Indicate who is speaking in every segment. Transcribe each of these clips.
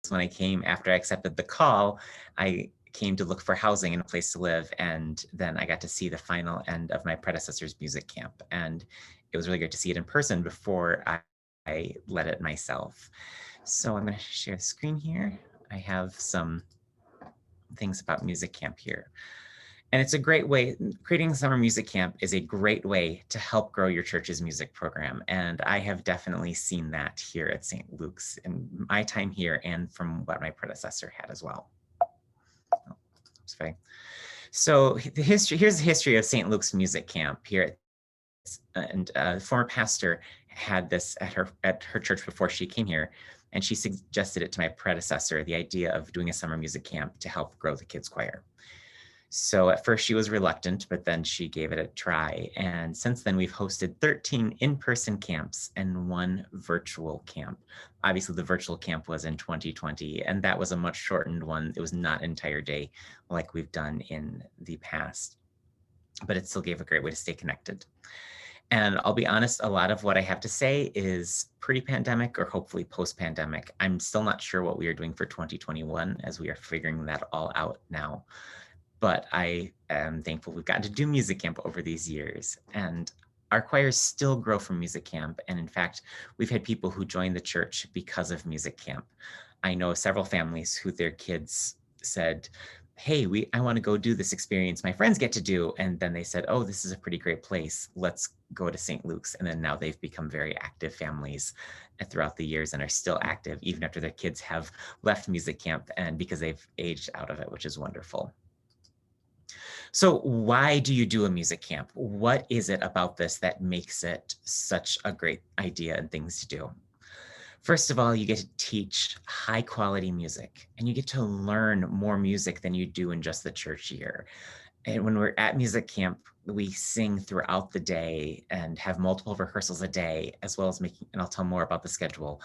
Speaker 1: when I came after I accepted the call, I came to look for housing and a place to live. And then I got to see the final end of my predecessor's music camp. And it was really great to see it in person before I led it myself. So I'm going to share the screen here. I have some things about music camp here. And it's a great way, creating a summer music camp is a great way to help grow your church's music program. And I have definitely seen that here at St. Luke's in my time here and from what my predecessor had as well. Oh, sorry. So here's the history of St. Luke's music camp here. And the former pastor had this at her church before she came here. And she suggested it to my predecessor, the idea of doing a summer music camp to help grow the kids' choir. So at first she was reluctant, but then she gave it a try. And since then we've hosted 13 in-person camps and 1 virtual camp. Obviously the virtual camp was in 2020, and that was a much shortened one. It was not an entire day like we've done in the past, but it still gave a great way to stay connected. And I'll be honest, a lot of what I have to say is pre-pandemic or hopefully post-pandemic. I'm still not sure what we are doing for 2021 as we are figuring that all out now. But I am thankful we've gotten to do music camp over these years. And our choirs still grow from music camp. And in fact, we've had people who join the church because of music camp. I know several families who their kids said, hey, I want to go do this experience my friends get to do. And then they said, oh, this is a pretty great place. Let's go to St. Luke's. And then now they've become very active families throughout the years and are still active even after their kids have left music camp and because they've aged out of it, which is wonderful. So why do you do a music camp? What is it about this that makes it such a great idea and things to do? First of all, you get to teach high quality music and you get to learn more music than you do in just the church year. And when we're at music camp, we sing throughout the day and have multiple rehearsals a day, as well as making, and I'll tell more about the schedule,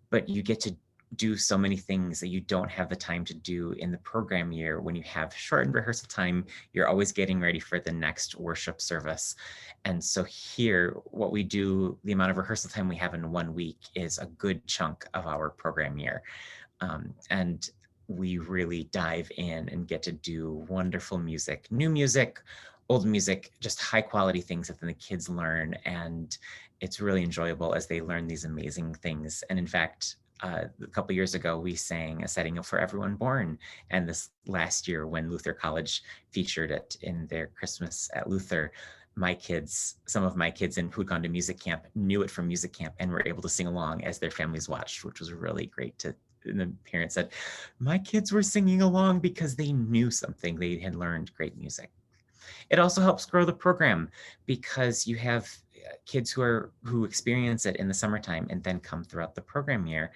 Speaker 1: but you get to do so many things that you don't have the time to do in the program year. When you have shortened rehearsal time, you're always getting ready for the next worship service. And so here, what we do, the amount of rehearsal time we have in 1 week is a good chunk of our program year. And we really dive in and get to do wonderful music, new music, old music, just high quality things that then the kids learn. And it's really enjoyable as they learn these amazing things. And in fact, a couple years ago, we sang A Setting for Everyone Born. And this last year, when Luther College featured it in their Christmas at Luther, my kids, some of my kids who'd gone to music camp knew it from music camp and were able to sing along as their families watched, which was really great and the parents said, my kids were singing along because they knew something, they had learned great music. It also helps grow the program because you have kids who experience it in the summertime and then come throughout the program year.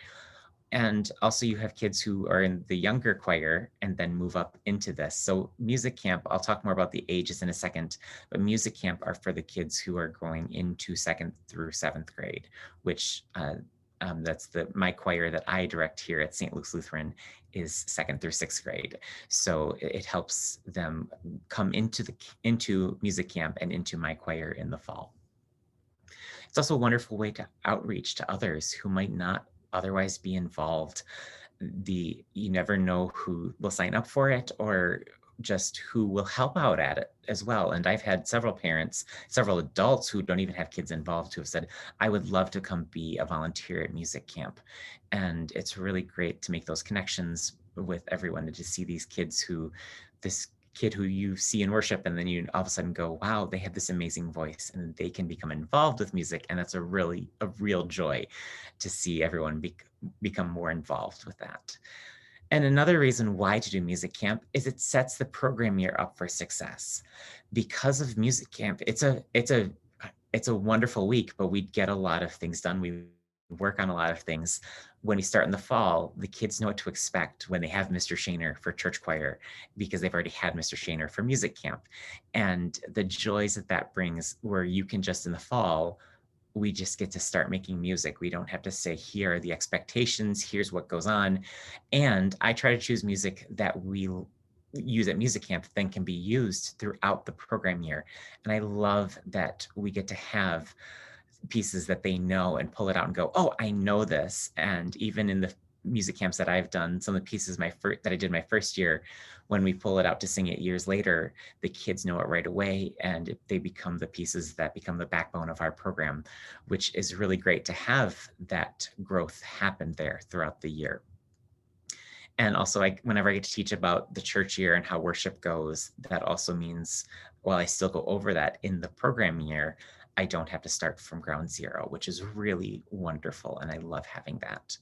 Speaker 1: And also you have kids who are in the younger choir and then move up into this. So music camp, I'll talk more about the ages in a second, but music camp are for the kids who are going into 2nd through 7th grade, which that's my choir that I direct here at St. Luke's Lutheran is 2nd through 6th grade. So it helps them come into music camp and into my choir in the fall. It's also a wonderful way to outreach to others who might not otherwise be involved. You never know who will sign up for it or just who will help out at it as well. And I've had several parents, several adults who don't even have kids involved who have said, I would love to come be a volunteer at music camp. And it's really great to make those connections with everyone and to see these kids this kid who you see in worship and then you all of a sudden go, wow, they have this amazing voice and they can become involved with music. And that's a real joy to see everyone become more involved with that. And another reason why to do music camp is it sets the program year up for success. Because of music camp, it's a wonderful week, but we get a lot of things done. We work on a lot of things. When we start in the fall, the kids know what to expect when they have Mr. Schaner for church choir, because they've already had Mr. Schaner for music camp. And the joys that brings, where you can just in the fall, we just get to start making music. We don't have to say, here are the expectations, here's what goes on. And I try to choose music that we use at music camp then can be used throughout the program year. And I love that we get to have pieces that they know and pull it out and go, oh, I know this. And even in the music camps that I've done, some of the pieces that I did my first year, when we pull it out to sing it years later, the kids know it right away, and they become the pieces that become the backbone of our program, which is really great to have that growth happen there throughout the year. And also, whenever I get to teach about the church year and how worship goes, that also means while I still go over that in the program year, I don't have to start from ground zero, which is really wonderful. And I love having that.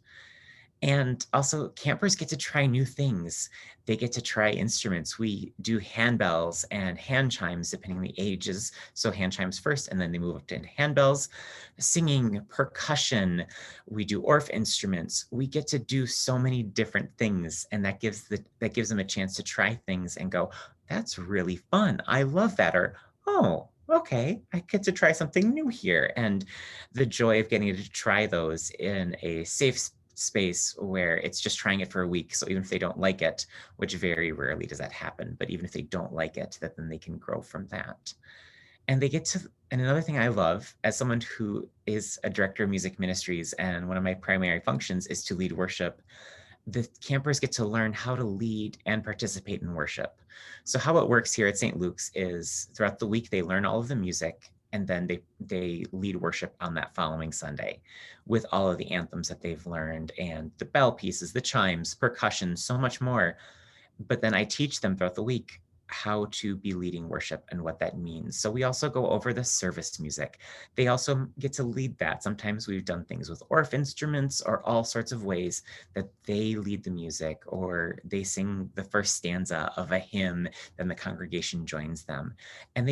Speaker 1: And also, campers get to try new things. They get to try instruments. We do handbells and hand chimes, depending on the ages. So hand chimes first, and then they move up to handbells. Singing, percussion. We do Orff instruments. We get to do so many different things, and that gives them a chance to try things and go, "That's really fun. I love that." Or, "Oh, okay, I get to try something new here." And the joy of getting to try those in a safe space where it's just trying it for a week. So even if they don't like it, which very rarely does that happen, but even if they don't like it, that then they can grow from that. And another thing I love as someone who is a director of music ministries, and one of my primary functions is to lead worship, the campers get to learn how to lead and participate in worship. So how it works here at St. Luke's is throughout the week, they learn all of the music, and then they lead worship on that following Sunday with all of the anthems that they've learned and the bell pieces, the chimes, percussion, so much more. But then I teach them throughout the week how to be leading worship and what that means. So we also go over the service music. They also get to lead that. Sometimes we've done things with Orff instruments or all sorts of ways that they lead the music, or they sing the first stanza of a hymn, then the congregation joins them. And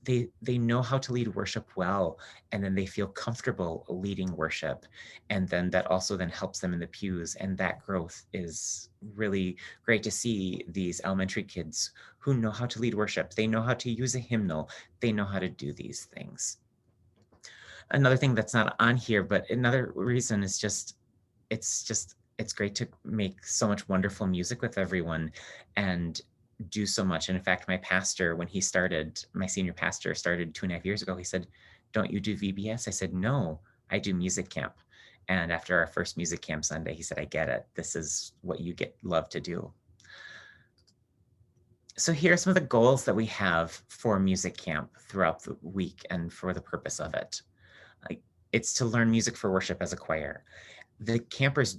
Speaker 1: they know how to lead worship well, and then they feel comfortable leading worship. And then that also then helps them in the pews. And that growth is really great to see, these elementary kids who know how to lead worship. They know how to use a hymnal. They know how to do these things. Another thing that's not on here, but another reason is it's great to make so much wonderful music with everyone and do so much. And in fact, my pastor, when he started, my senior pastor started 2.5 years ago, he said, "Don't you do VBS?" I said, "No, I do music camp." And after our first music camp Sunday, he said, "I get it. This is what you love to do." So here are some of the goals that we have for music camp throughout the week and for the purpose of it. Like, it's to learn music for worship as a choir. The campers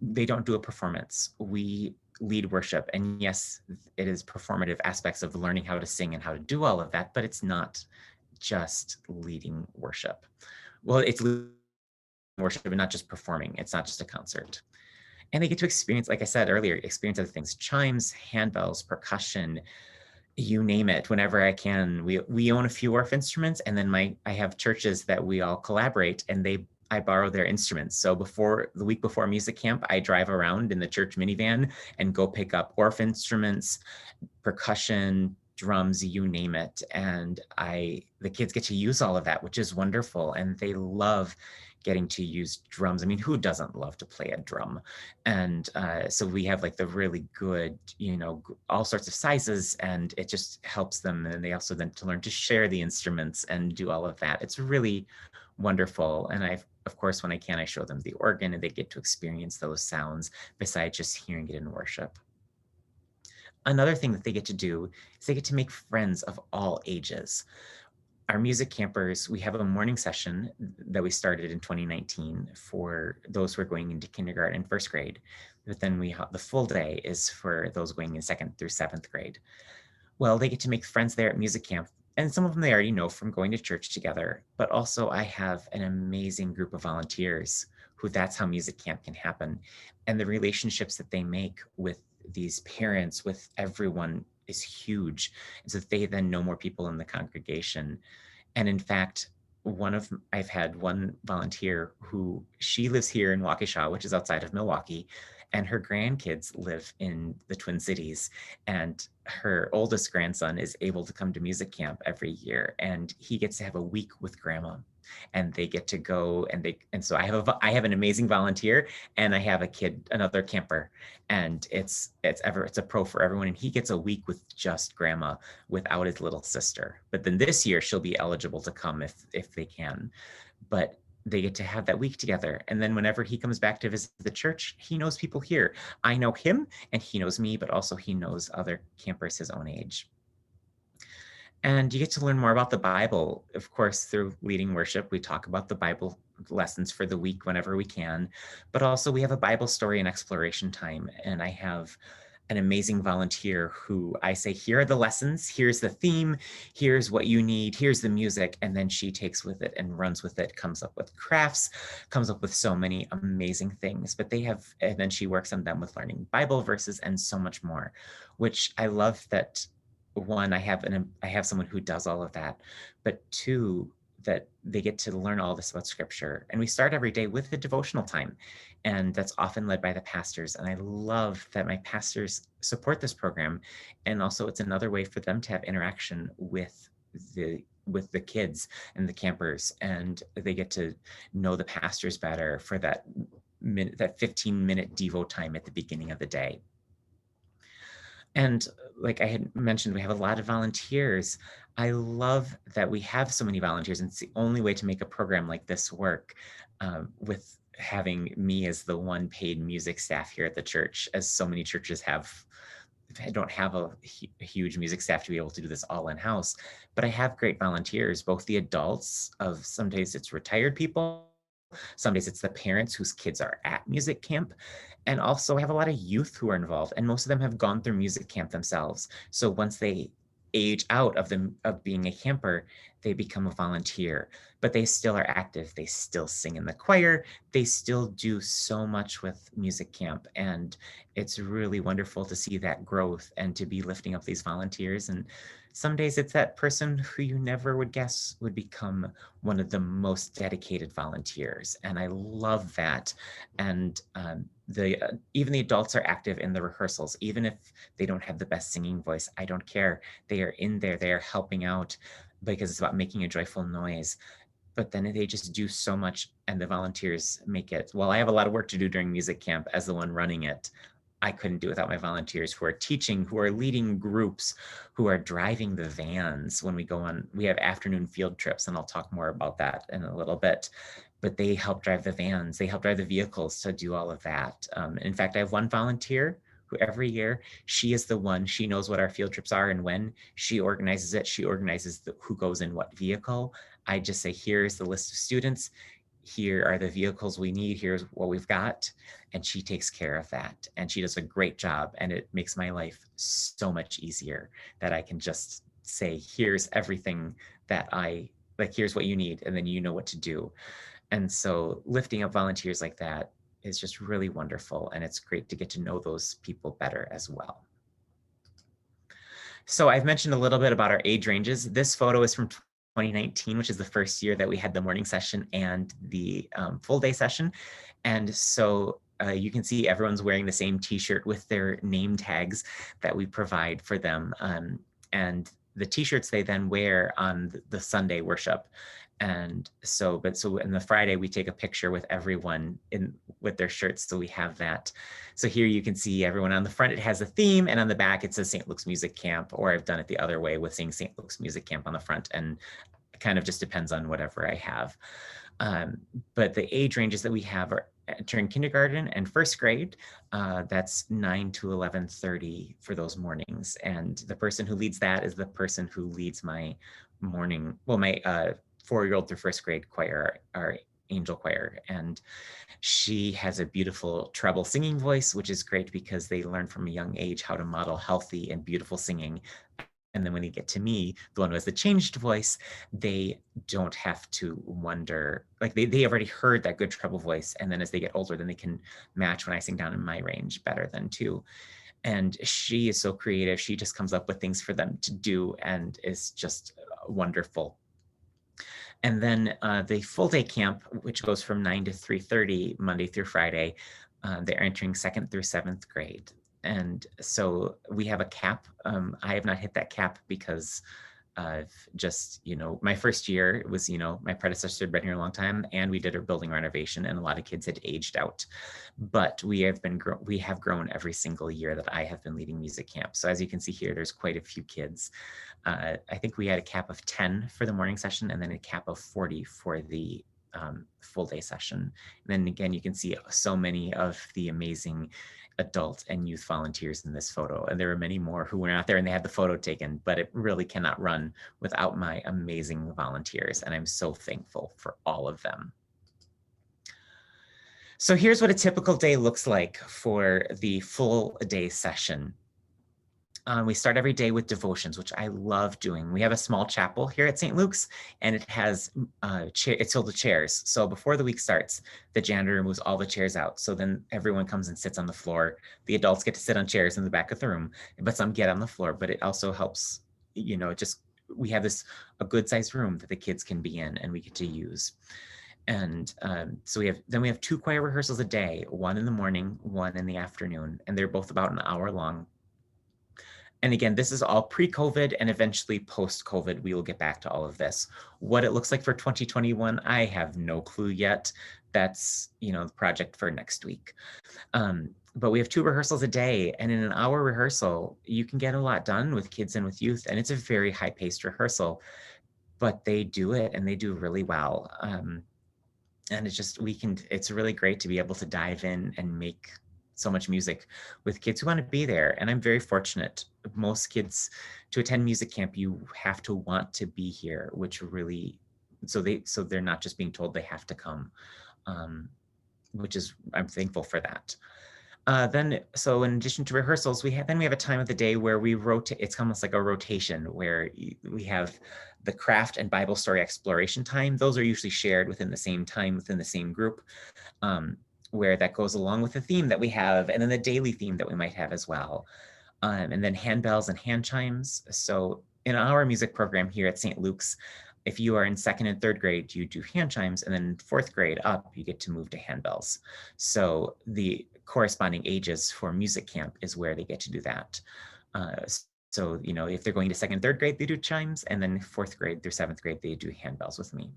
Speaker 1: they don't do a performance. We lead worship. And yes, it is performative aspects of learning how to sing and how to do all of that, but it's not just leading worship. Well, it's leading worship and not just performing. It's not just a concert. And they get to experience, like I said earlier, experience other things: chimes, handbells, percussion, you name it. Whenever I can, we own a few Orff instruments, and then I have churches that we all collaborate, and I borrow their instruments. So the week before music camp, I drive around in the church minivan and go pick up Orff instruments, percussion, drums, you name it. And the kids get to use all of that, which is wonderful. And they love getting to use drums. I mean, who doesn't love to play a drum? And so we have like the really good, all sorts of sizes, and it just helps them. And they also then to learn to share the instruments and do all of that. It's really wonderful. And of course, when I can, I show them the organ, and they get to experience those sounds besides just hearing it in worship. Another thing that they get to do is they get to make friends of all ages. Our music campers, we have a morning session that we started in 2019 for those who are going into kindergarten and first grade. But then the full day is for those going in 2nd through 7th grade. Well, they get to make friends there at music camp. And some of them they already know from going to church together. But also I have an amazing group of volunteers who that's how music camp can happen. And the relationships that they make with these parents, with everyone, is huge. And so they then know more people in the congregation. And in fact, I've had one volunteer who she lives here in Waukesha, which is outside of Milwaukee, and her grandkids live in the Twin Cities. And her oldest grandson is able to come to music camp every year, and he gets to have a week with grandma. And they get to go, and so I have an amazing volunteer, and I have another camper, and it's a pro for everyone. And he gets a week with just grandma without his little sister. But then this year she'll be eligible to come if they can. But they get to have that week together. And then whenever he comes back to visit the church, he knows people here. I know him and he knows me, but also he knows other campers his own age. And you get to learn more about the Bible, of course, through leading worship. We talk about the Bible lessons for the week whenever we can, but also we have a Bible story and exploration time. And I have an amazing volunteer who I say, here are the lessons, here's the theme, here's what you need, here's the music. And then she takes with it and runs with it, comes up with crafts, comes up with so many amazing things. But they have, and then she works on them with learning Bible verses and so much more, which I love that one, I have someone who does all of that, but two, that they get to learn all this about scripture. And we start every day with a devotional time, and that's often led by the pastors. And I love that my pastors support this program. And also it's another way for them to have interaction with the kids and the campers, and they get to know the pastors better for that 15-minute Devo time at the beginning of the day. And like I had mentioned, we have a lot of volunteers. I love that we have so many volunteers, and it's the only way to make a program like this work, with having me as the one paid music staff here at the church, as so many churches have. I don't have a huge music staff to be able to do this all in-house, but I have great volunteers, both the adults of, some days it's retired people, some days it's the parents whose kids are at music camp. And also I have a lot of youth who are involved, and most of them have gone through music camp themselves. So once they age out of being a camper, they become a volunteer, but they still are active. They still sing in the choir. They still do so much with music camp. And it's really wonderful to see that growth and to be lifting up these volunteers. And some days it's that person who you never would guess would become one of the most dedicated volunteers. And I love that. And even the adults are active in the rehearsals, even if they don't have the best singing voice. I don't care. They are in there. They are helping out because it's about making a joyful noise. But then they just do so much, and the volunteers make it. Well, I have a lot of work to do during music camp as the one running it. I couldn't do without my volunteers who are teaching, who are leading groups, who are driving the vans when we go on. We have afternoon field trips, and I'll talk more about that in a little bit. But they help drive the vans, they help drive the vehicles to do all of that. In fact, I have one volunteer who every year, she is the one, she knows what our field trips are and when. She organizes it, she organizes who goes in what vehicle. I just say, here's the list of students, here are the vehicles we need, here's what we've got. And she takes care of that. And she does a great job. And it makes my life so much easier that I can just say, here's everything that here's what you need. And then you know what to do. And so lifting up volunteers like that is just really wonderful. And it's great to get to know those people better as well. So I've mentioned a little bit about our age ranges. This photo is from 2019, which is the first year that we had the morning session and the full day session. And so you can see everyone's wearing the same t-shirt with their name tags that we provide for them. And the t-shirts they then wear on the Sunday worship. And so in the Friday, we take a picture with everyone with their shirts. So we have that. So here you can see everyone on the front, it has a theme, and on the back, it says St. Luke's Music Camp, or I've done it the other way with saying St. Luke's Music Camp on the front, and it kind of just depends on whatever I have. But the age ranges that we have are entering kindergarten and first grade. That's 9 to 11:30 for those mornings. And the person who leads that is the person who leads my morning, well, my 4-year-old through first grade choir, our angel choir. And she has a beautiful treble singing voice, which is great because they learn from a young age how to model healthy and beautiful singing. And then when you get to me, the one who has the changed voice, they don't have to wonder, like they have already heard that good treble voice. And then as they get older, then they can match when I sing down in my range better than too. And she is so creative. She just comes up with things for them to do and is just wonderful. And then the full day camp, which goes from 9 to 3:30, Monday through Friday, they're entering 2nd through 7th grade. And so we have a cap. I have not hit that cap because I've just, my first year was, my predecessor had been here a long time, and we did a building renovation, and a lot of kids had aged out. But we have grown every single year that I have been leading music camp. So as you can see here, there's quite a few kids. I think we had a cap of 10 for the morning session, and then a cap of 40 for the full day session. And then again, you can see so many of the amazing adult and youth volunteers in this photo. And there are many more who were not there and they had the photo taken, but it really cannot run without my amazing volunteers. And I'm so thankful for all of them. So here's what a typical day looks like for the full day session. We start every day with devotions, which I love doing. We have a small chapel here at St. Luke's, and it has it's filled with chairs. So before the week starts, the janitor moves all the chairs out. So then everyone comes and sits on the floor. The adults get to sit on chairs in the back of the room, but some get on the floor. But it also helps, just we have a good sized room that the kids can be in and we get to use. And so we have 2 choir rehearsals a day, one in the morning, one in the afternoon, and they're both about an hour long. And again, this is all pre-COVID and eventually post-COVID, we will get back to all of this. What it looks like for 2021, I have no clue yet. That's, the project for next week. But we have 2 rehearsals a day, and in an hour rehearsal, you can get a lot done with kids and with youth, and it's a very high-paced rehearsal, but they do it and they do really well. And it's really great to be able to dive in and make so much music with kids who want to be there. And I'm very fortunate. Most kids, to attend music camp, you have to want to be here, which really, so they're not just being told they have to come, I'm thankful for that. So in addition to rehearsals, we have a time of the day where we rotate. It's almost like a rotation where we have the craft and Bible story exploration time. Those are usually shared within the same time, within the same group, where that goes along with the theme that we have, and then the daily theme that we might have as well. And then handbells and hand chimes. So in our music program here at St. Luke's, if you are in 2nd and 3rd grade, you do hand chimes, and then 4th grade up, you get to move to handbells. So the corresponding ages for music camp is where they get to do that. So, if they're going to 2nd and 3rd grade, they do chimes, and then 4th grade through 7th grade, they do handbells with me.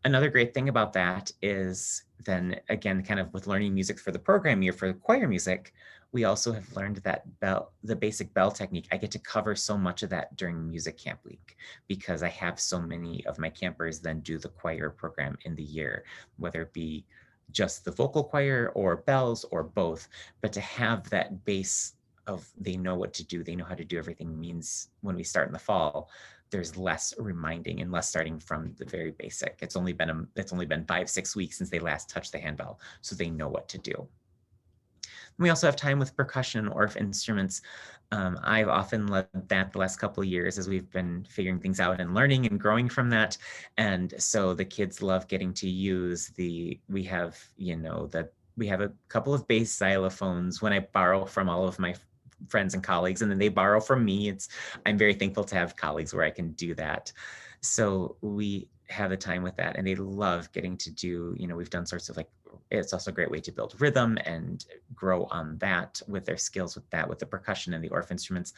Speaker 1: Another great thing about that is then again, kind of with learning music for the program year for choir music, we also have learned that the basic bell technique. I get to cover so much of that during music camp week because I have so many of my campers then do the choir program in the year, whether it be just the vocal choir or bells or both, but to have that base of they know what to do, they know how to do everything means when we start in the fall, there's less reminding and less starting from the very basic. It's only been 5-6 weeks since they last touched the handbell, so they know what to do. We also have time with percussion or instruments. I've often led that the last couple of years as we've been figuring things out and learning and growing from that. And so the kids love getting to use we have a couple of bass xylophones when I borrow from all of my friends and colleagues, and then they borrow from me. I'm very thankful to have colleagues where I can do that. So we have a time with that, and they love getting to do, we've done sorts of it's also a great way to build rhythm and grow on that with their skills with the percussion and the Orff instruments.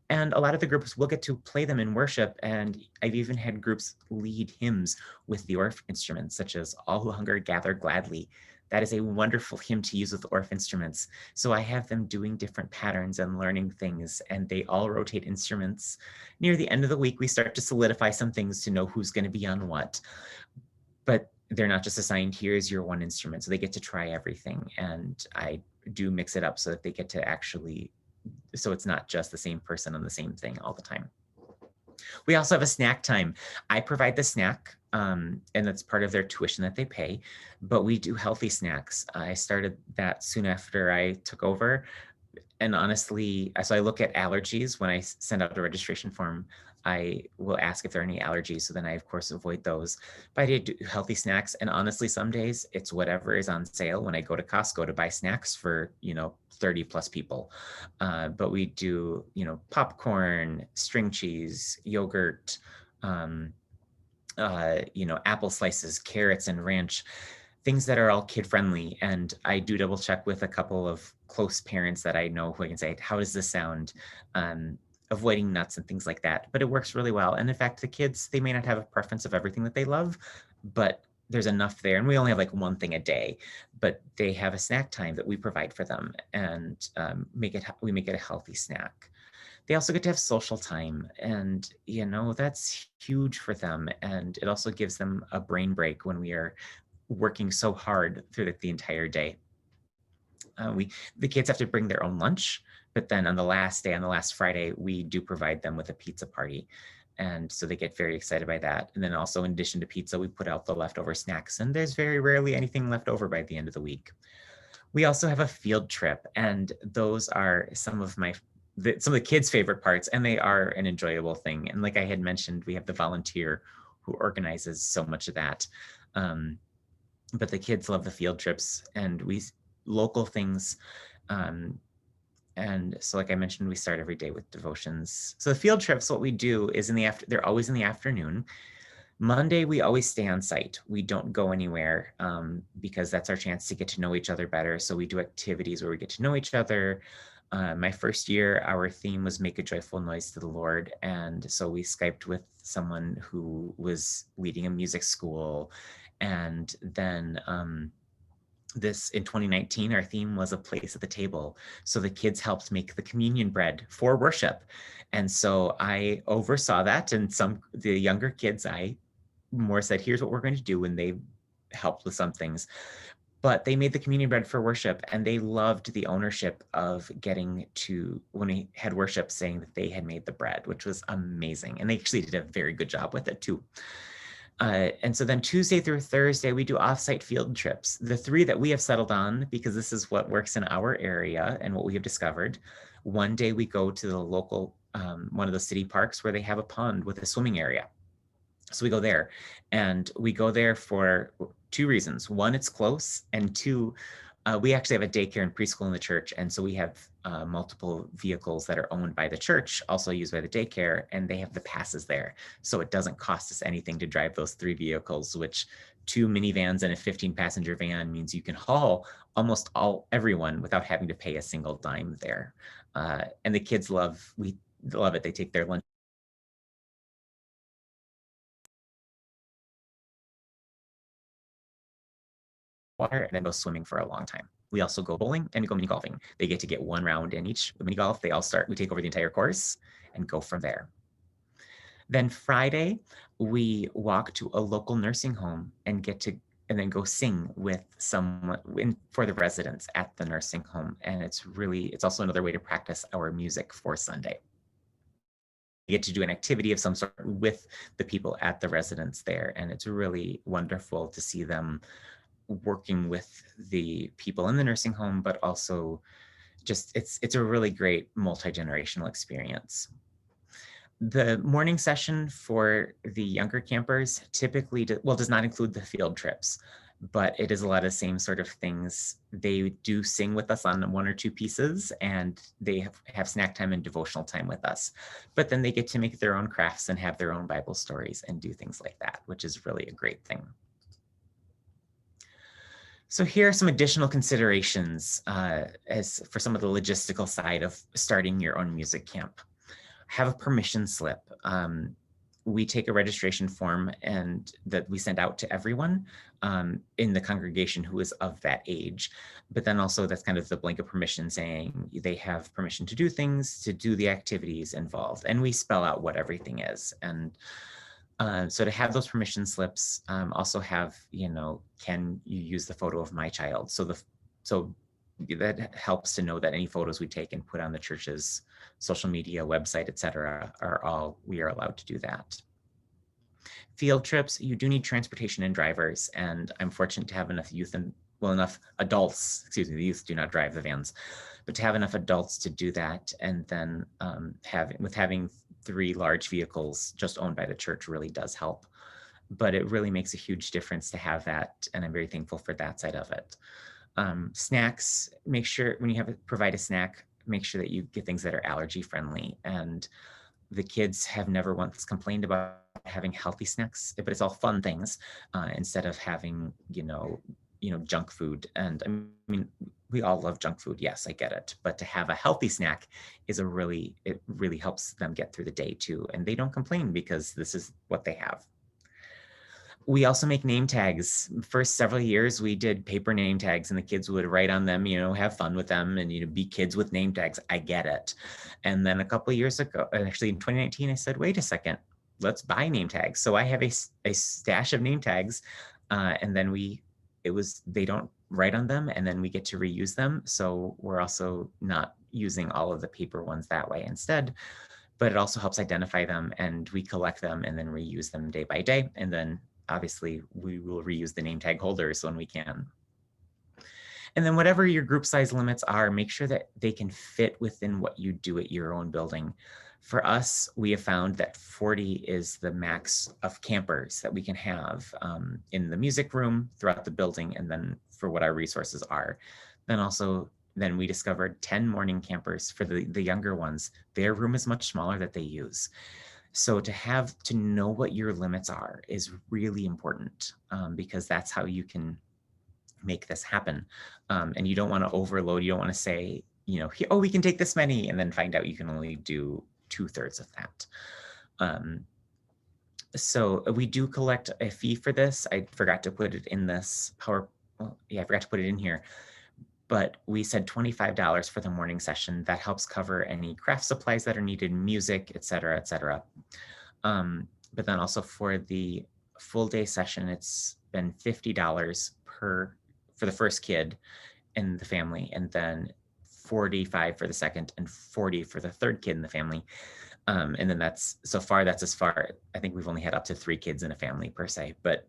Speaker 1: And a lot of the groups will get to play them in worship. And I've even had groups lead hymns with the Orff instruments, such as All Who Hunger Gather Gladly. That is a wonderful hymn to use with Orff instruments. So I have them doing different patterns and learning things, and they all rotate instruments. Near the end of the week, we start to solidify some things to know who's going to be on what. But they're not just assigned, here's your one instrument. So they get to try everything. And I do mix it up so that they get to so it's not just the same person on the same thing all the time. We also have a snack time. I provide the snack, and that's part of their tuition that they pay, but we do healthy snacks. I started that soon after I took over. And honestly, so I look at allergies when I send out the registration form. I will ask if there are any allergies. So then I, of course, avoid those. But I do healthy snacks. And honestly, some days it's whatever is on sale when I go to Costco to buy snacks for, 30 plus people. But we do, popcorn, string cheese, yogurt, apple slices, carrots, and ranch, things that are all kid friendly. And I do double check with a couple of close parents that I know who I can say, how does this sound? Avoiding nuts and things like that, but it works really well. And in fact, the kids, they may not have a preference of everything that they love, but there's enough there. And we only have one thing a day, but they have a snack time that we provide for them, and we make it a healthy snack. They also get to have social time, and that's huge for them. And it also gives them a brain break when we are working so hard through the entire day. The kids have to bring their own lunch, but then on the last day, on the last Friday, we do provide them with a pizza party. And so they get very excited by that. And then also, in addition to pizza, we put out the leftover snacks, and there's very rarely anything left over by the end of the week. We also have a field trip, and those are some of the kids' favorite parts, and they are an enjoyable thing. And like I had mentioned, we have the volunteer who organizes so much of that. Um, but the kids love the field trips, and we local things. Um, and so, like I mentioned, we start every day with devotions. So the field trips, what we do is they're always in the afternoon. Monday, we always stay on site. We don't go anywhere because that's our chance to get to know each other better. So we do activities where we get to know each other. My first year, our theme was make a joyful noise to the Lord. And so we Skyped with someone who was leading a music school. And then this in 2019, our theme was a place at the table. So the kids helped make the communion bread for worship. And so I oversaw that. And the younger kids, I more said, here's what we're going to do, when they helped with some things. But they made the communion bread for worship, and they loved the ownership of getting to, when we had worship, saying that they had made the bread, which was amazing. And they actually did a very good job with it too. And so then Tuesday through Thursday, we do offsite field trips. The three that we have settled on, because this is what works in our area and what we have discovered. One day we go to the local, one of the city parks where they have a pond with a swimming area. So we go there, and we go there for two reasons. One, it's close, and two, we actually have a daycare and preschool in the church. And so we have multiple vehicles that are owned by the church, also used by the daycare, and they have the passes there. So it doesn't cost us anything to drive those three vehicles, which 2 minivans and a 15-passenger van means you can haul almost everyone without having to pay a single dime there. And the kids we love it. They take their lunch water and then go swimming for a long time. We also go bowling and we go mini golfing. They get to get one round in each. The mini golf, we take over the entire course and go from there. Then Friday, we walk to a local nursing home and and then go sing with someone for the residents at the nursing home. And it's also another way to practice our music for Sunday. We get to do an activity of some sort with the people at the residence there. And it's really wonderful to see them working with the people in the nursing home, but also it's a really great multi-generational experience. The morning session for the younger campers typically does not include the field trips, but it is a lot of the same sort of things. They do sing with us on one or two pieces, and they have snack time and devotional time with us. But then they get to make their own crafts and have their own Bible stories and do things like that, which is really a great thing. So here are some additional considerations as for some of the logistical side of starting your own music camp. Have a permission slip. We take a registration form and that we send out to everyone in the congregation who is of that age. But then also that's kind of the blanket permission saying they have permission to do things, to do the activities involved. And we spell out what everything is. And so to have those permission slips, also have, can you use the photo of my child? So that helps to know that any photos we take and put on the church's social media, website, etc., we are allowed to do that. Field trips, you do need transportation and drivers, and I'm fortunate to have enough enough adults, excuse me, the youth do not drive the vans, but to have enough adults to do that, and then having 3 large vehicles just owned by the church really does help. But it really makes a huge difference to have that, and I'm very thankful for that side of it. Snacks, make sure when you provide a snack, make sure that you get things that are allergy friendly. And the kids have never once complained about having healthy snacks, but it's all fun things instead of having, junk food. And I mean, we all love junk food. Yes, I get it. But to have a healthy snack it really helps them get through the day too. And they don't complain because this is what they have. We also make name tags. First several years, we did paper name tags, and the kids would write on them, have fun with them, and be kids with name tags. I get it. And then a couple of years ago, actually in 2019, I said, wait a second, let's buy name tags. So I have a stash of name tags, and then they don't write on them, and then we get to reuse them. So we're also not using all of the paper ones that way instead. But it also helps identify them, and we collect them and then reuse them day by day. And then obviously we will reuse the name tag holders when we can. And then whatever your group size limits are, make sure that they can fit within what you do at your own building. For us, we have found that 40 is the max of campers that we can have in the music room, throughout the building, and then for what our resources are. Then we discovered 10 morning campers for the younger ones. Their room is much smaller that they use. So to know what your limits are is really important, because that's how you can make this happen. And you don't want to overload. You don't want to say, oh, we can take this many, and then find out you can only do 2/3 of that. So we do collect a fee for this. I forgot to put it in this I forgot to put it in here. But we said $25 for the morning session. That helps cover any craft supplies that are needed, music, et cetera, et cetera. But then also for the full day session, it's been $50 for the first kid in the family, and then $45 for the second, and $40 for the third kid in the family. And then that's as far, I think we've only had up to 3 kids in a family per se, but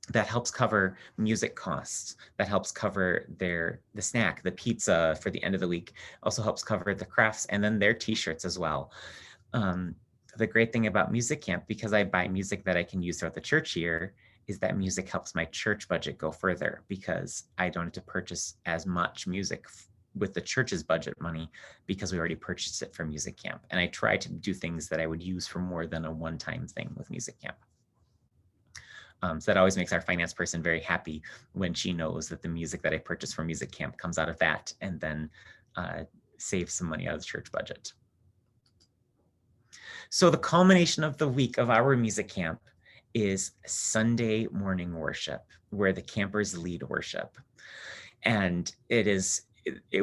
Speaker 1: that helps cover music costs. That helps cover the snack, the pizza for the end of the week. Also helps cover the crafts, and then their t-shirts as well. The great thing about music camp, because I buy music that I can use throughout the church year, is that music helps my church budget go further, because I don't have to purchase as much music with the church's budget money, because we already purchased it for music camp. And I try to do things that I would use for more than a one-time thing with music camp. So that always makes our finance person very happy when she knows that the music that I purchased for music camp comes out of that, and then saves some money out of the church budget. So the culmination of the week of our music camp is Sunday morning worship, where the campers lead worship. And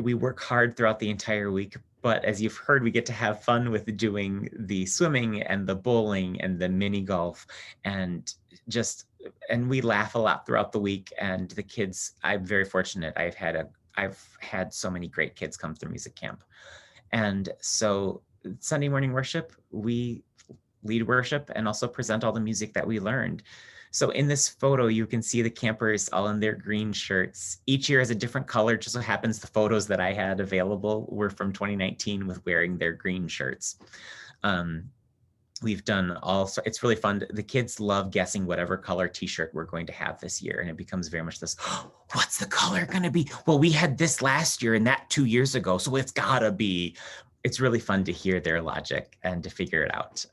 Speaker 1: we work hard throughout the entire week, but as you've heard, we get to have fun with doing the swimming and the bowling and the mini golf, and we laugh a lot throughout the week. And the kids, I'm very fortunate. I've had so many great kids come through music camp. And so Sunday morning worship, we lead worship and also present all the music that we learned. So in this photo, you can see the campers all in their green shirts. Each year is a different color. Just so happens the photos that I had available were from 2019 with wearing their green shirts. We've done it's really fun. The kids love guessing whatever color t-shirt we're going to have this year. And it becomes very much this, oh, what's the color gonna be? Well, we had this last year and that 2 years ago, so it's gotta be. It's really fun to hear their logic and to figure it out.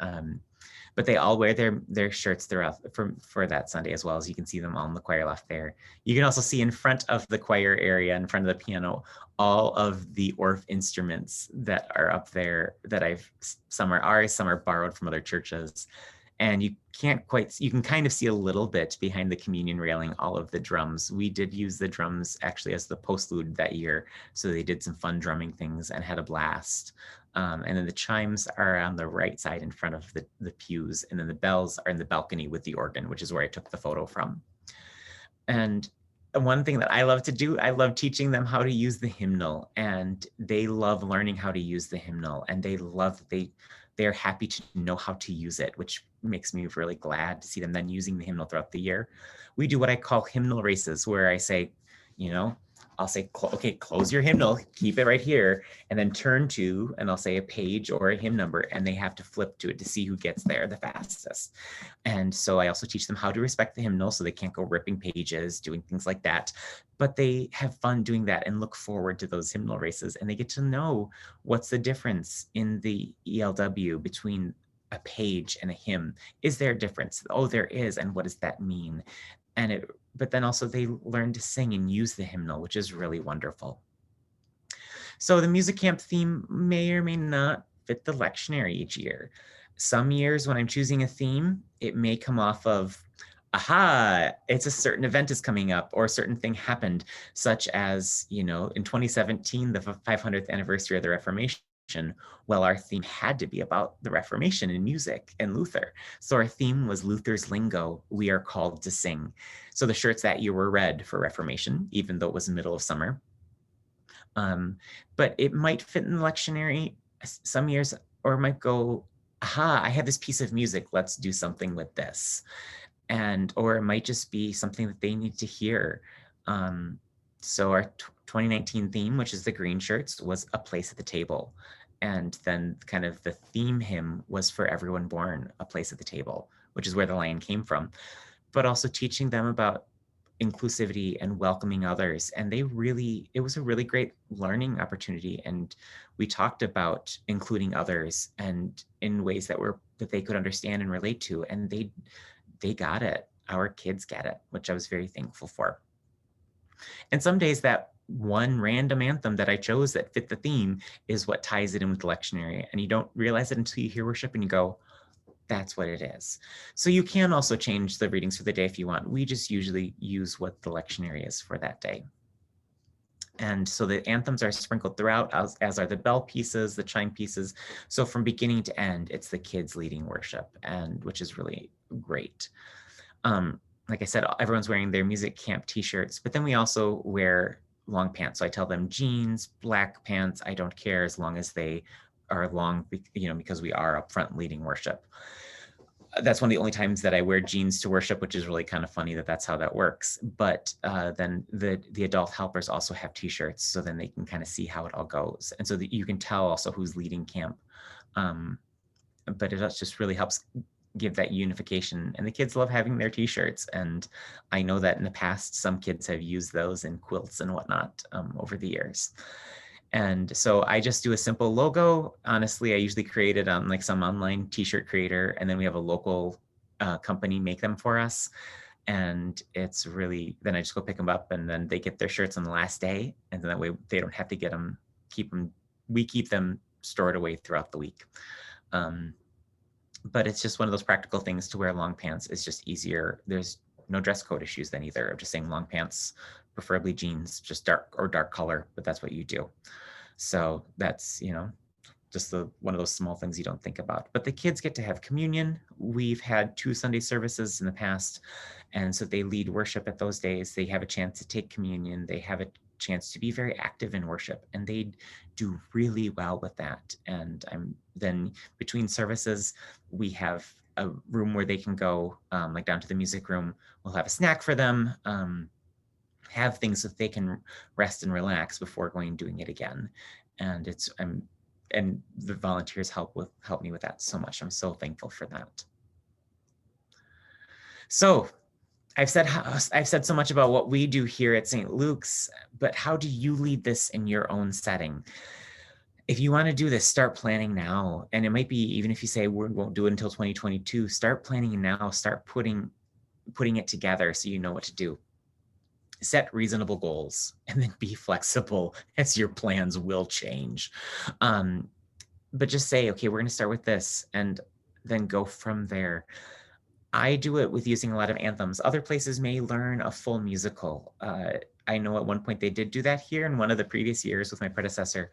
Speaker 1: But they all wear their shirts throughout for that Sunday as well. As you can see them all in the choir loft there. You can also see in front of the choir area, in front of the piano, all of the Orff instruments that are up there that some are ours, some are borrowed from other churches. And you can kind of see a little bit behind the communion railing, all of the drums. We did use the drums actually as the postlude that year. So they did some fun drumming things and had a blast. And then the chimes are on the right side in front of the pews. And then the bells are in the balcony with the organ, which is where I took the photo from. And one thing that I love to do, I love teaching them how to use the hymnal. And they love learning how to use the hymnal. And they're happy to know how to use it, which makes me really glad to see them then using the hymnal throughout the year. We do what I call hymnal races, where I say, I'll say, okay, close your hymnal, keep it right here, and then turn to, and I'll say a page or a hymn number, and they have to flip to it to see who gets there the fastest. And so I also teach them how to respect the hymnal, so they can't go ripping pages, doing things like that. But they have fun doing that and look forward to those hymnal races, and they get to know what's the difference in the ELW between a page and a hymn. Is there a difference? Oh, there is, and what does that mean? But then also they learn to sing and use the hymnal, which is really wonderful. So the music camp theme may or may not fit the lectionary each year. Some years when I'm choosing a theme, it may come off of aha, it's a certain event is coming up or a certain thing happened, such as, in 2017, the 500th anniversary of the Reformation. Well, our theme had to be about the Reformation in music and Luther. So our theme was Luther's lingo, we are called to sing. So the shirts that year were red for Reformation, even though it was the middle of summer. But it might fit in the lectionary some years, or it might go, aha, I have this piece of music, let's do something with this. Or it might just be something that they need to hear. So our 2019 theme, which is the green shirts, was a place at the table. And then kind of the theme hymn was For Everyone Born, a place at the table, which is where the line came from. But also teaching them about inclusivity and welcoming others. And it was a really great learning opportunity. And we talked about including others and in ways that they could understand and relate to. And they got it. Our kids get it, which I was very thankful for. And some days that one random anthem that I chose that fit the theme is what ties it in with the lectionary. And you don't realize it until you hear worship and you go, that's what it is. So you can also change the readings for the day if you want. We just usually use what the lectionary is for that day. And so the anthems are sprinkled throughout, as are the bell pieces, the chime pieces. So from beginning to end, it's the kids leading worship, and which is really great. Like I said, everyone's wearing their music camp t-shirts, but then we also wear long pants. So I tell them jeans, black pants, I don't care as long as they are long, because we are up front leading worship. That's one of the only times that I wear jeans to worship, which is really kind of funny that that's how that works. But then the adult helpers also have t-shirts, so then they can kind of see how it all goes. And so that you can tell also who's leading camp. But it just really helps give that unification, and the kids love having their t-shirts. And I know that in the past, some kids have used those in quilts and whatnot over the years. And so I just do a simple logo. Honestly, I usually create it on like some online t-shirt creator, and then we have a local company make them for us. And it's really, then I just go pick them up, and then they get their shirts on the last day. And then that way they don't have to get them, we keep them stored away throughout the week. But it's just one of those practical things to wear long pants is just easier. There's no dress code issues then either of just saying long pants, preferably jeans, just dark color, but that's what you do. So that's, just one of those small things you don't think about. But the kids get to have communion. We've had 2 Sunday services in the past. And so they lead worship at those days. They have a chance to take communion. They have a chance to be very active in worship, and they do really well with that. And then between services, we have a room where they can go, like down to the music room. We'll have a snack for them, have things so that they can rest and relax before going and doing it again. And and the volunteers help me with that so much. I'm so thankful for that. So I've said so much about what we do here at St. Luke's, but how do you lead this in your own setting? If you want to do this, start planning now. And it might be, even if you say we won't do it until 2022, start planning now, start putting it together so you know what to do. Set reasonable goals and then be flexible as your plans will change. But just say, okay, we're going to start with this and then go from there. I do it with using a lot of anthems. Other places may learn a full musical. I know at one point they did do that here in one of the previous years with my predecessor,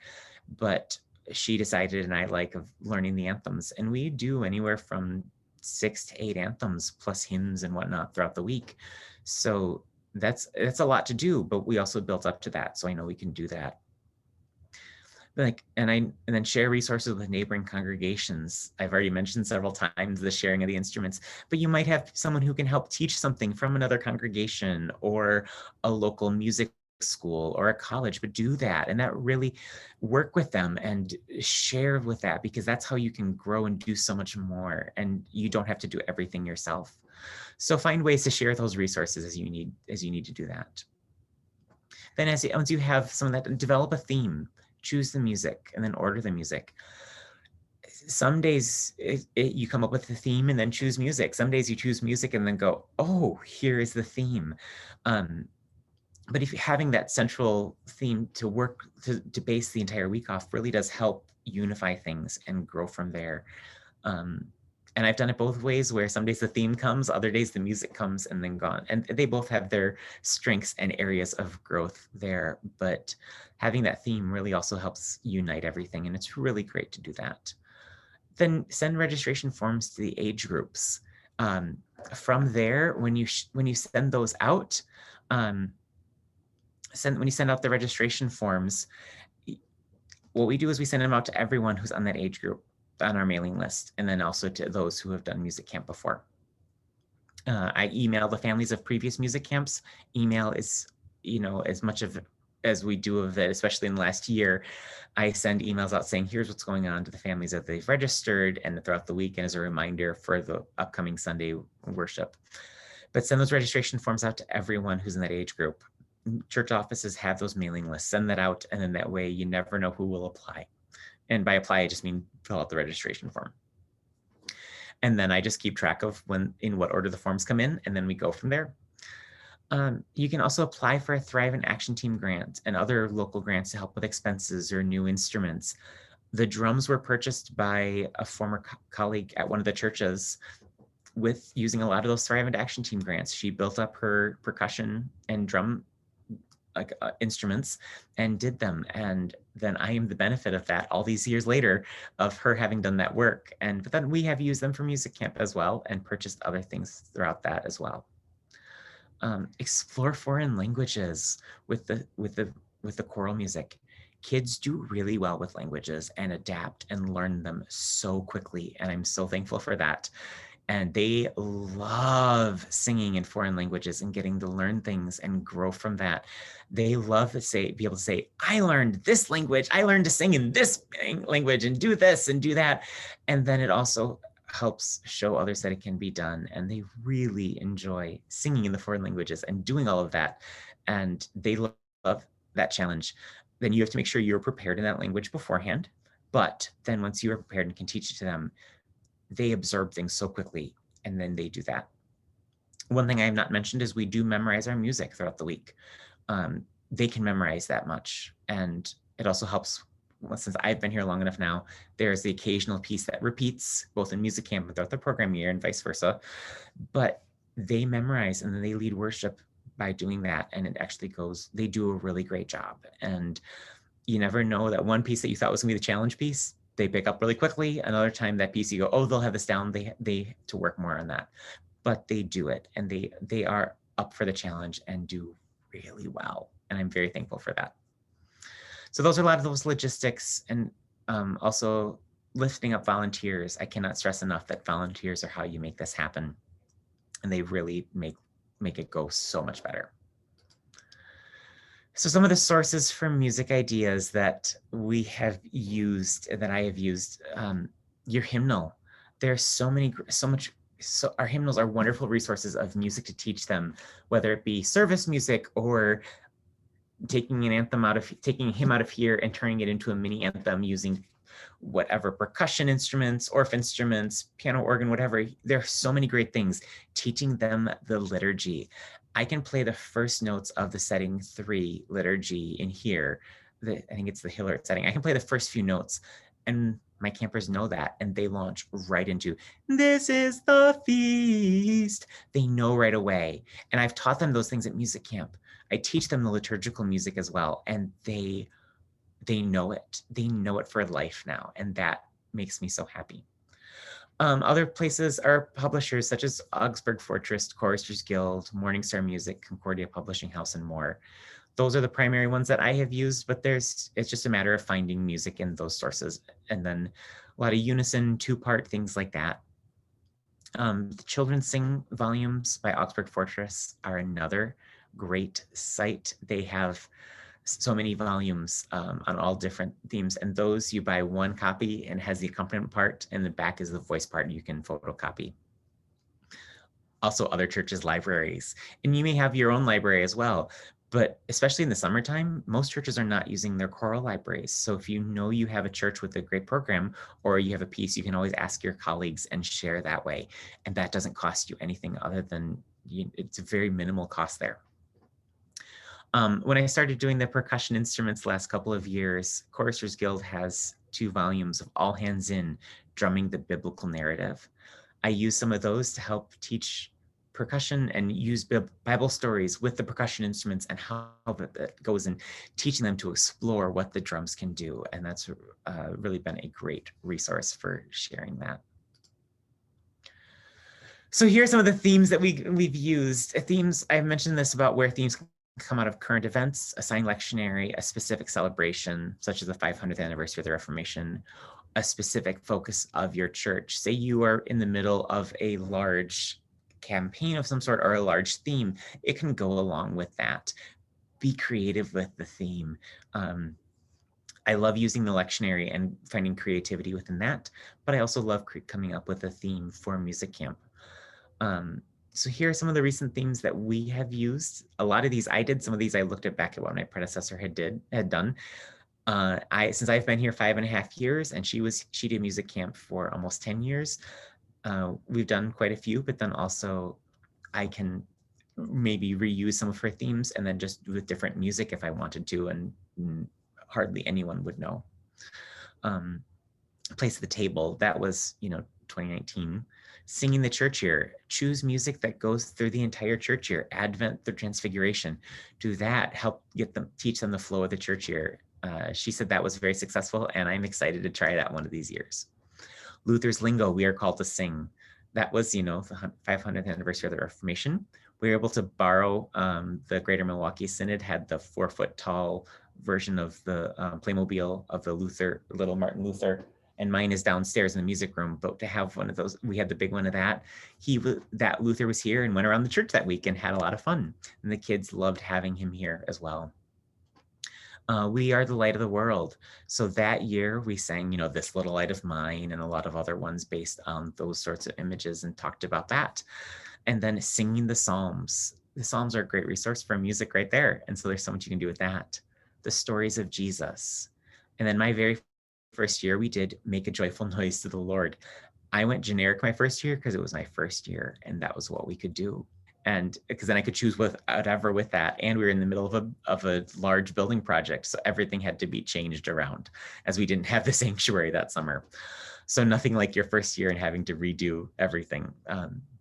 Speaker 1: but she decided, and I like, of learning the anthems. And we do anywhere from 6 to 8 anthems plus hymns and whatnot throughout the week. So that's a lot to do, but we also built up to that. So I know we can do that. And then share resources with neighboring congregations. I've already mentioned several times the sharing of the instruments, but you might have someone who can help teach something from another congregation or a local music school or a college, but do that. And that really work with them and share with that, because that's how you can grow and do so much more. And you don't have to do everything yourself. So find ways to share those resources as you need to do that. Then once you have some of that, develop a theme. Choose the music and then order the music. Some days you come up with the theme and then choose music. Some days you choose music and then go, oh, here is the theme. But if you're having that central theme to work to base the entire week off really does help unify things and grow from there. And I've done it both ways, where some days the theme comes, other days the music comes and then gone. And they both have their strengths and areas of growth there. But having that theme really also helps unite everything. And it's really great to do that. Then send registration forms to the age groups. From there, when you send those out, when you send out the registration forms, what we do is we send them out to everyone who's on that age group on our mailing list, and then also to those who have done music camp before. I email the families of previous music camps. Email is, as much of as we do of it, especially in the last year, I send emails out saying, here's what's going on to the families that they've registered, and throughout the week, and as a reminder for the upcoming Sunday worship. But send those registration forms out to everyone who's in that age group. Church offices have those mailing lists. Send that out, and then that way you never know who will apply. And by apply, I just mean fill out the registration form. And then I just keep track of in what order the forms come in, and then we go from there. You can also apply for a Thrive in Action Team grant and other local grants to help with expenses or new instruments. The drums were purchased by a former colleague at one of the churches with using a lot of those Thrive in Action Team grants. She built up her percussion and drum instruments and did them. And then I am the benefit of that all these years later of her having done that work. But then we have used them for music camp as well and purchased other things throughout that as well. Explore foreign languages with the choral music. Kids do really well with languages and adapt and learn them so quickly. And I'm so thankful for that. And they love singing in foreign languages and getting to learn things and grow from that. They love to be able to say, I learned this language. I learned to sing in this language and do this and do that. And then it also helps show others that it can be done. And they really enjoy singing in the foreign languages and doing all of that. And they love that challenge. Then you have to make sure you're prepared in that language beforehand. But then once you are prepared and can teach it to them, they absorb things so quickly, and then they do that. One thing I have not mentioned is we do memorize our music throughout the week. They can memorize that much, and it also helps. Well, since I've been here long enough now, there's the occasional piece that repeats both in music camp and throughout the program year and vice versa, but they memorize and then they lead worship by doing that, and it actually goes, they do a really great job. And you never know, that one piece that you thought was gonna be the challenge piece, they pick up really quickly. Another time that piece you go, oh, they'll have this down, they to work more on that. But they do it, and they are up for the challenge and do really well. And I'm very thankful for that. So those are a lot of those logistics, and also lifting up volunteers. I cannot stress enough that volunteers are how you make this happen. And they really make it go so much better. So some of the sources for music ideas that we have used, that I have used, your hymnal. There's so our hymnals are wonderful resources of music to teach them, whether it be service music or taking a hymn out of here and turning it into a mini anthem using whatever percussion instruments, Orff instruments, piano, organ, whatever. There are so many great things. Teaching them the liturgy. I can play the first notes of the setting 3 liturgy in here. I think it's the Hillard setting. I can play the first few notes, and my campers know that, and they launch right into, this is the feast. They know right away. And I've taught them those things at music camp. I teach them the liturgical music as well, and they know it. They know it for life now, and that makes me so happy. Other places are publishers such as Augsburg Fortress, Choristers Guild, Morningstar Music, Concordia Publishing House, and more. Those are the primary ones that I have used, but it's just a matter of finding music in those sources. And then a lot of unison, 2-part, things like that. The Children's Sing volumes by Augsburg Fortress are another great site. They have so many volumes on all different themes, and those you buy one copy and has the accompaniment part, and the back is the voice part you can photocopy. Also other churches' libraries, and you may have your own library as well, but especially in the summertime, most churches are not using their choral libraries. So if you know you have a church with a great program, or you have a piece, you can always ask your colleagues and share that way. And that doesn't cost you anything other than, it's a very minimal cost there. When I started doing the percussion instruments the last couple of years, Choristers Guild has 2 volumes of All Hands In, Drumming the Biblical Narrative. I use some of those to help teach percussion and use Bible stories with the percussion instruments and how that goes, and teaching them to explore what the drums can do. And that's really been a great resource for sharing that. So here are some of the themes that we've used. Themes, I've mentioned this about where themes come out of current events, a sign lectionary, a specific celebration, such as the 500th anniversary of the Reformation, a specific focus of your church. Say you are in the middle of a large campaign of some sort or a large theme, it can go along with that. Be creative with the theme. I love using the lectionary and finding creativity within that, but I also love coming up with a theme for music camp. So here are some of the recent themes that we have used. A lot of these I did, some of these I looked at back at what my predecessor had done. Since I've been here 5.5 years, and she did music camp for almost 10 years. We've done quite a few, but then also I can maybe reuse some of her themes and then just with different music if I wanted to, and hardly anyone would know. Place at the Table, that was 2019. Singing the church year, choose music that goes through the entire church year. Advent, the Transfiguration, do that, help teach them the flow of the church year. She said that was very successful, and I'm excited to try that one of these years. Luther's Lingo, We Are Called to Sing. That was, the 500th anniversary of the Reformation. We were able to borrow, the Greater Milwaukee Synod had the 4-foot tall version of the Playmobil of the little Martin Luther, and mine is downstairs in the music room. But to have one of those, we had the big one of that. That Luther was here and went around the church that week and had a lot of fun. And the kids loved having him here as well. We Are the Light of the World. So that year we sang, This Little Light of Mine, and a lot of other ones based on those sorts of images, and talked about that. And then singing the Psalms. The Psalms are a great resource for music right there. And so there's so much you can do with that. The Stories of Jesus. And then my very first year, we did Make a Joyful Noise to the Lord. I went generic my first year because it was my first year, and that was what we could do. And because then I could choose whatever with that. And we were in the middle of a large building project, so everything had to be changed around, as we didn't have the sanctuary that summer. So nothing like your first year and having to redo everything.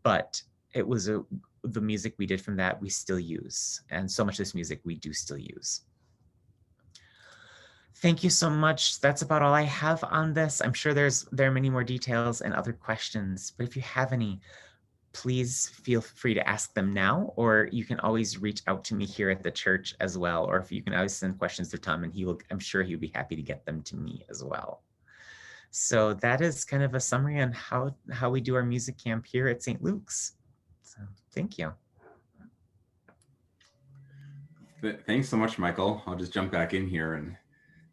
Speaker 1: But it was the music we did from that we still use, and so much of this music we do still use. Thank you so much. That's about all I have on this. I'm sure there are many more details and other questions, but if you have any, please feel free to ask them now, or you can always reach out to me here at the church as well, or if you can always send questions to Tom, and I'm sure he'll be happy to get them to me as well. So that is kind of a summary on how we do our music camp here at St. Luke's. So thank you.
Speaker 2: Thanks so much, Michael. I'll just jump back in here and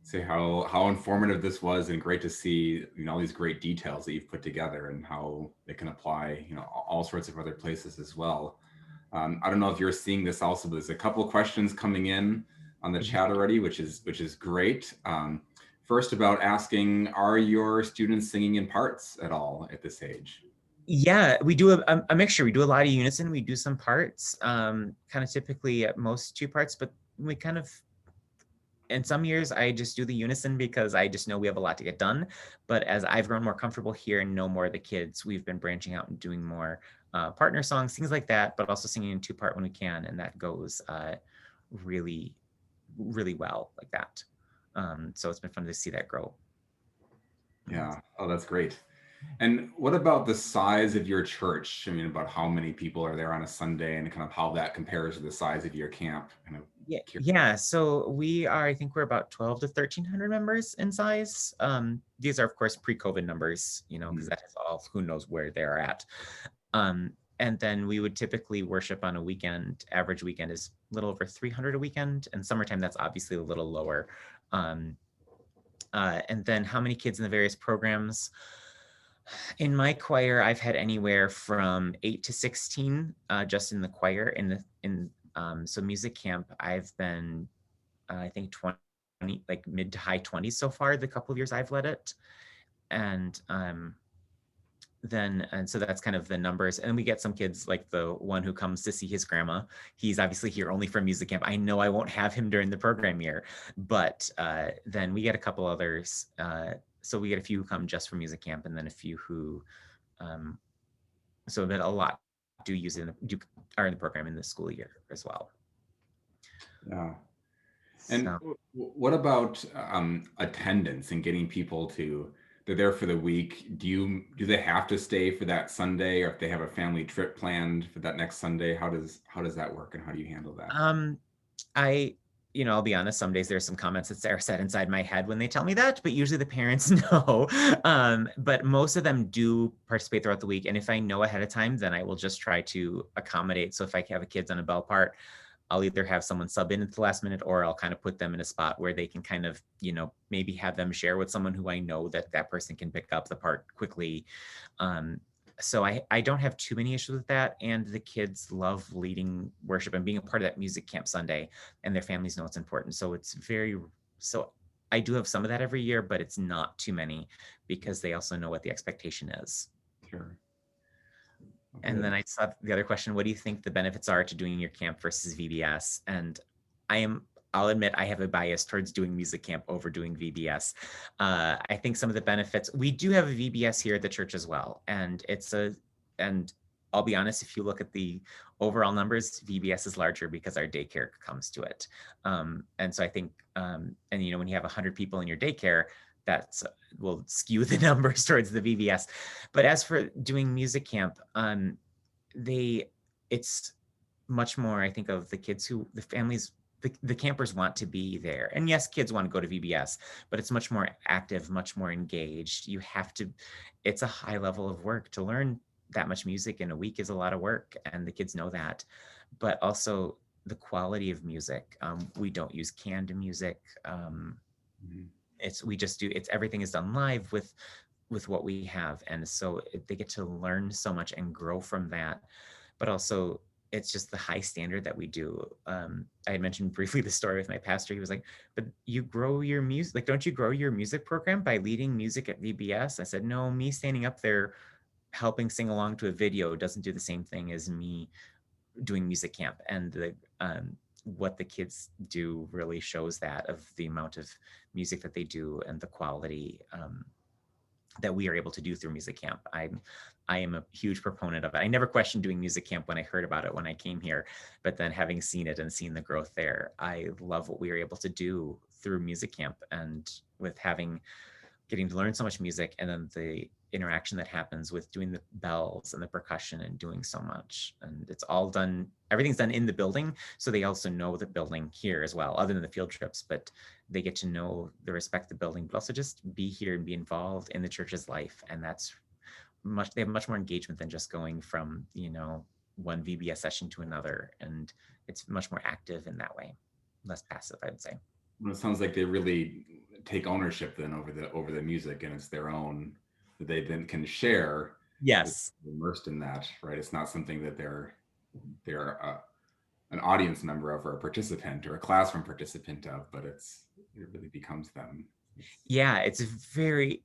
Speaker 2: say how informative this was, and great to see all these great details that you've put together and how they can apply all sorts of other places as well. I don't know if you're seeing this also, but there's a couple of questions coming in on the chat already, which is great. First, about asking, are your students singing in parts at all at this age?
Speaker 1: Yeah, we do a mixture. We do a lot of unison. We do some parts, kind of typically at most 2 parts, but we kind of, in some years I just do the unison because I just know we have a lot to get done. But as I've grown more comfortable here and know more of the kids, we've been branching out and doing more partner songs, things like that, but also singing in 2-part when we can. And that goes really, really well like that. So it's been fun to see that grow.
Speaker 2: Yeah. Oh, that's great. And what about the size of your church? I mean, about how many people are there on a Sunday, and kind of how that compares to the size of your camp?
Speaker 1: Yeah. So I think we're about 12 to 1,300 members in size. These are, of course, pre-COVID numbers, because that is all, who knows where they're at. And then we would typically worship on a weekend. Average weekend is a little over 300 a weekend. And summertime, that's obviously a little lower. And then how many kids in the various programs? In my choir, I've had anywhere from 8 to 16 just in the choir. So music camp, I've been, I think 20, like mid to high 20s so far, the couple of years I've led it. And so that's kind of the numbers. And we get some kids, like the one who comes to see his grandma. He's obviously here only for music camp. I know I won't have him during the program year, but then we get a couple others. So we get a few who come just for music camp, and then a few who So that a lot do use it are in the program in the school year as well.
Speaker 2: Yeah. And
Speaker 1: So
Speaker 2: what about attendance and getting people to, they're there for the week. Do they have to stay for that Sunday, or if they have a family trip planned for that next Sunday, how does that work, and how do you handle that?
Speaker 1: I, I'll be honest, some days there's some comments that are said inside my head when they tell me that, but usually the parents know. But most of them do participate throughout the week. And if I know ahead of time, then I will just try to accommodate. So if I have a kids on a bell part, I'll either have someone sub in at the last minute, or I'll kind of put them in a spot where they can kind of, maybe have them share with someone who I know that person can pick up the part quickly. So I don't have too many issues with that. And the kids love leading worship and being a part of that music camp Sunday, and their families know it's important. So I do have some of that every year, but it's not too many because they also know what the expectation is.
Speaker 2: Sure.
Speaker 1: And then
Speaker 2: Good.
Speaker 1: I saw the other question, what do you think the benefits are to doing your camp versus VBS? And I'll admit I have a bias towards doing music camp over doing VBS. I think some of the benefits, we do have a VBS here at the church as well. And and I'll be honest, if you look at the overall numbers, VBS is larger because our daycare comes to it. And so I think, and when you have 100 people in your daycare, that will skew the numbers towards the VBS. But as for doing music camp, it's much more, I think, of the kids the families, the campers want to be there. And yes, kids want to go to VBS, but it's much more active, much more engaged. It's a high level of work to learn that much music in a week is a lot of work, and the kids know that. But also the quality of music. We don't use canned music. Everything is done live with what we have, and so they get to learn so much and grow from that. But also it's just the high standard that we do. I had mentioned briefly the story with my pastor. He was like, but you grow your music, like, don't you grow your music program by leading music at VBS? I said, no, me standing up there helping sing along to a video doesn't do the same thing as me doing music camp. And what the kids do really shows that, of the amount of music that they do and the quality that we are able to do through music camp. I am a huge proponent of it. I never questioned doing music camp when I heard about it when I came here, but then having seen it and seen the growth there, I love what we were able to do through music camp, and with getting to learn so much music, and then the interaction that happens with doing the bells and the percussion and doing so much. And everything's done in the building. So they also know the building here as well, other than the field trips, but they get to respect the building, but also just be here and be involved in the church's life. And they have much more engagement than just going from, one VBS session to another. And it's much more active in that way, less passive, I would say.
Speaker 2: Well, it sounds like they really take ownership then over the music, and it's their own, that they then can share.
Speaker 1: Yes.
Speaker 2: Immersed in that, right? It's not something that they're an audience member of, or a participant, or a classroom participant of, but it really becomes them.
Speaker 1: Yeah, it's very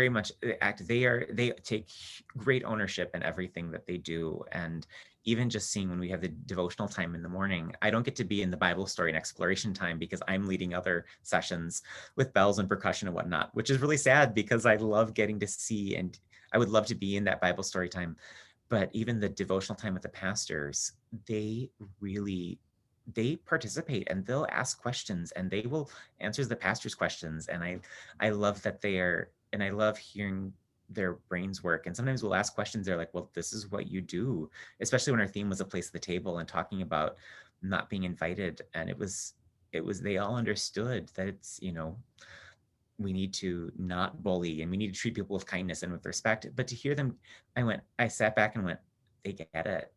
Speaker 1: much active. They take great ownership in everything that they do. And even just seeing when we have the devotional time in the morning, I don't get to be in the Bible story and exploration time because I'm leading other sessions with bells and percussion and whatnot, which is really sad because I love getting to see, and I would love to be in that Bible story time. But even the devotional time with the pastors, they participate, and they'll ask questions, and they will answer the pastor's questions. And I love that and I love hearing their brains work. And sometimes we'll ask questions, they're like, well, this is what you do, especially when our theme was a place at the table and talking about not being invited. And it was they all understood that it's, we need to not bully, and we need to treat people with kindness and with respect. But to hear them, I sat back and went, they get it.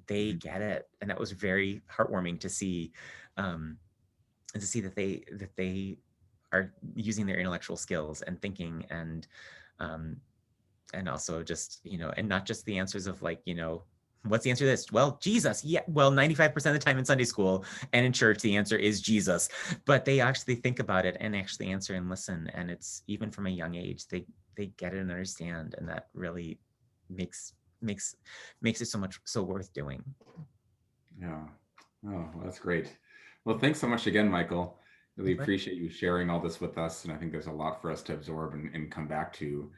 Speaker 1: They get it. And that was very heartwarming to see, and to see that they are using their intellectual skills and thinking, and also just, and not just the answers of, like, what's the answer to this? Well, Jesus. Yeah. Well, 95% of the time in Sunday school and in church, the answer is Jesus. But they actually think about it and actually answer and listen. And it's, even from a young age, they get it and understand. And that really makes it so worth doing.
Speaker 2: Yeah. Oh, well, that's great. Well, thanks so much again, Michael. Really appreciate you sharing all this with us. And I think there's a lot for us to absorb and come back to.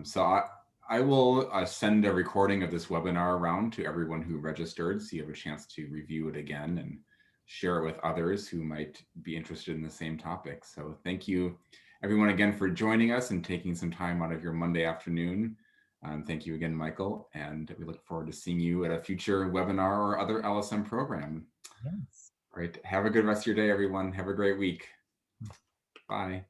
Speaker 2: So I will send a recording of this webinar around to everyone who registered, so you have a chance to review it again and share it with others who might be interested in the same topic. So thank you everyone again for joining us and taking some time out of your Monday afternoon. Thank you again, Michael, and we look forward to seeing you at a future webinar or other LSM program.
Speaker 1: Yes.
Speaker 2: All right, have a good rest of your day, everyone. Have a great week. Bye.